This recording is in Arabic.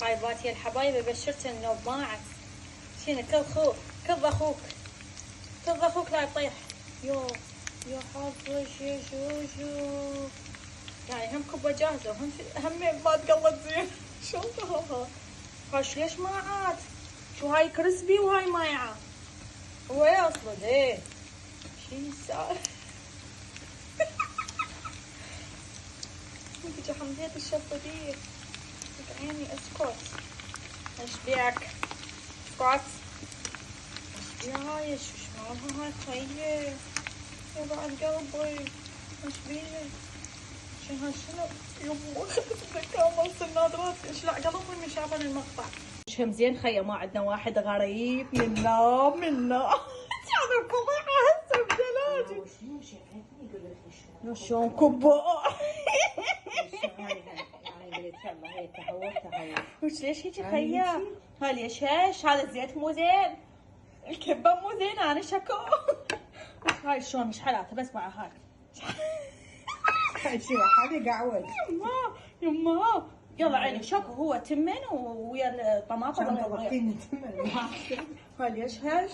خايبات يا الحبايب، بشرت انه ضاعت. شنو كظ اخوك لا يطيح. يو حظك يا شوشو. يعني هم كبه جاهزه وهم ما تقلت زين. شلونها هاش ليش ماعات؟ شو هاي كريسبي وهاي مايعه. هو ايه اصلا ايه شي صار. انت حمديت الشفه دي عيني. اسكت ايش بيك؟ اسكت ايش بيها هاي؟ شو شمالها هاي خيي يا بعد قلبي؟ ايش بيه؟ شنو يمو خذت الذكاء مالت النادرات. ايش لا قلبي من شافن المقطع. شهم زين خيا ما عندنا واحد غريب منا شافكم هسه بدلاجي. شلون كبه. وش ليش هيك خيا؟ هاي ليش هيش؟ هذا الزيت مو زين، الكبه مو زين. انا شكو. هاي شلون مش حالاتها بس مع هاي. هاي شو هذه قعود. يما يلا عيني شكو. هو تمن ويا الطماطم. طلعتيني تمن. هاي ليش هيش؟